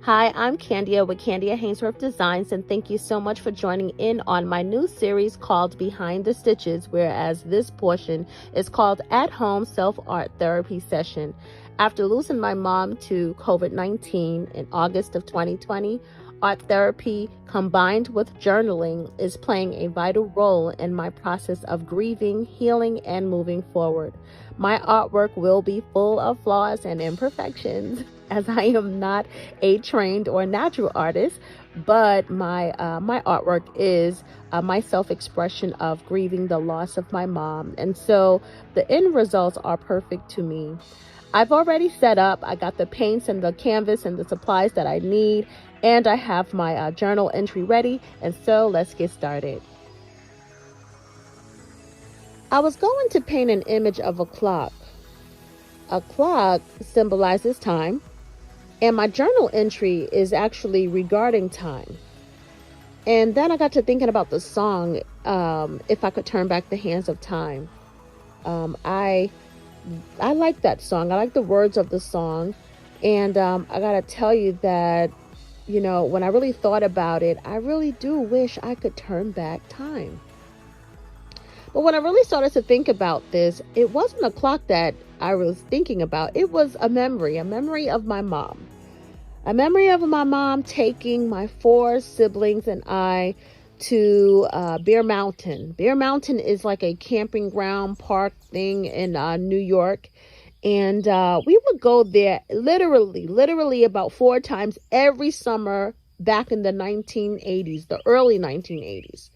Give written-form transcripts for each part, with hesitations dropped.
Hi, I'm Kandia with Kandia Haynesworth Designs, and thank you so much for joining in on my new series called Behind the Stitches, whereas this portion is called At Home Self-Art Therapy Session. After losing my mom to COVID-19 in August of 2020, art therapy combined with journaling is playing a vital role in my process of grieving, healing, and moving forward. My artwork will be full of flaws and imperfections, as I am not a trained or natural artist, but my artwork is my self-expression of grieving the loss of my mom, and so the end results are perfect to me. I've already set up. I got the paints and the canvas and the supplies that I need, and I have my journal entry ready, and so let's get started. I was going to paint an image of a clock. A clock symbolizes time, and my journal entry is actually regarding time. And then I got to thinking about the song, If I Could Turn Back the Hands of Time. I like that song. I like the words of the song. And I got to tell you that, when I really thought about it, I really do wish I could turn back time. But when I really started to think about this, it wasn't a clock that I was thinking about. It was a memory of my mom. A memory of my mom taking my 4 siblings and I to Bear Mountain. Bear Mountain is like a camping ground park thing in New York. And we would go there literally about 4 times every summer back in the 1980s, the early 1980s.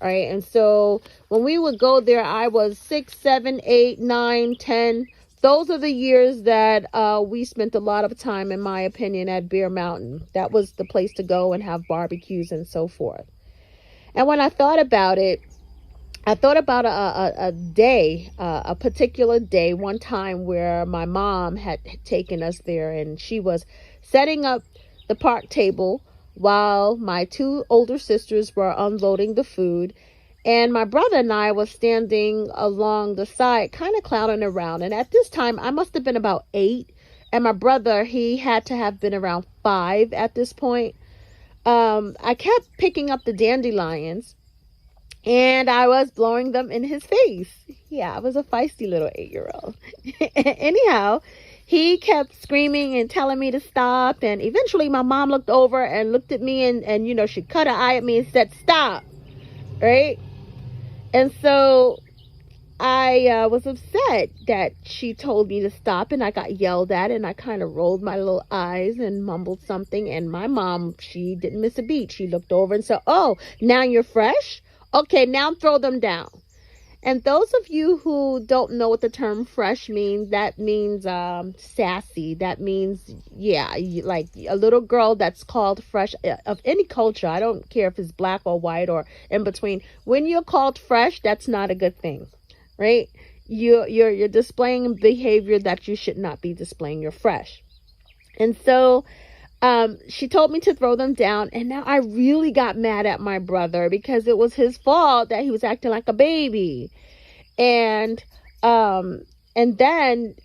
All right. And so when we would go there, I was 6, 7, 8, 9, 10. Those are the years that we spent a lot of time, in my opinion, at Bear Mountain. That was the place to go and have barbecues and so forth. And when I thought about it, I thought about a day, a particular day, one time where my mom had taken us there, and she was setting up the park table while my 2 older sisters were unloading the food. And my brother and I was standing along the side, kind of clowning around. And at this time, I must have been about 8. And my brother, he had to have been around 5 at this point. I kept picking up the dandelions, and I was blowing them in his face. Yeah, I was a feisty little 8-year-old. Anyhow, he kept screaming and telling me to stop. And eventually my mom looked over and looked at me and she cut an eye at me and said, "Stop." Right? And so I was upset that she told me to stop, and I got yelled at, and I kind of rolled my little eyes and mumbled something. And my mom, she didn't miss a beat. She looked over and said, "Oh, now you're fresh? Okay, now throw them down." And those of you who don't know what the term fresh means, that means sassy. That means, like a little girl that's called fresh of any culture. I don't care if it's black or white or in between. When you're called fresh, that's not a good thing, right? You're displaying behavior that you should not be displaying. You're fresh. And so she told me to throw them down, and now I really got mad at my brother because it was his fault that he was acting like a baby. And then,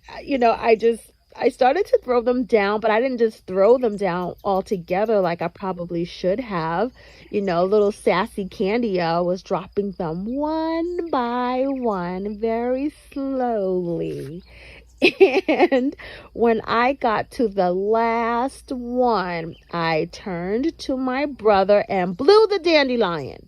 I started to throw them down, but I didn't just throw them down altogether like I probably should have. Little sassy Kandia was dropping them one by one, very slowly. And when I got to the last one, I turned to my brother and blew the dandelion,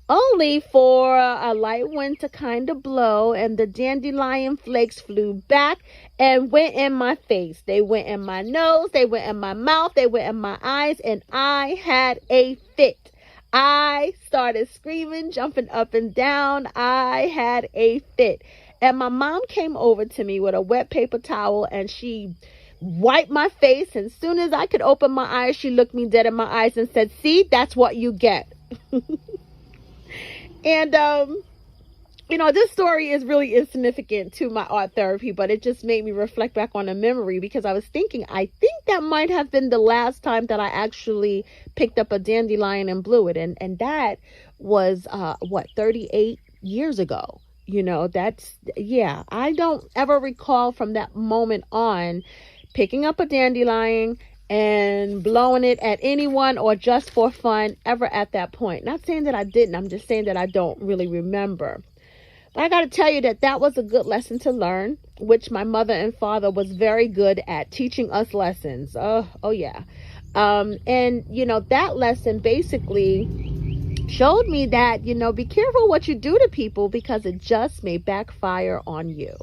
only for a light wind to kind of blow, and the dandelion flakes flew back and went in my face. They went in my nose, they went in my mouth, they went in my eyes, and I had a fit. I started screaming, jumping up and down. I had a fit. And my mom came over to me with a wet paper towel, and she wiped my face. And as soon as I could open my eyes, she looked me dead in my eyes and said, "See, that's what you get." And, this story is really insignificant to my art therapy, but it just made me reflect back on a memory, because I was thinking, I think that might have been the last time that I actually picked up a dandelion and blew it. And that was, 38 years ago. I don't ever recall from that moment on picking up a dandelion and blowing it at anyone or just for fun ever at that point. Not saying that I didn't. I'm just saying that I don't really remember. But I got to tell you that that was a good lesson to learn, which my mother and father was very good at teaching us lessons. Oh yeah. And, you know, that lesson basically showed me that, you know, be careful what you do to people because it just may backfire on you.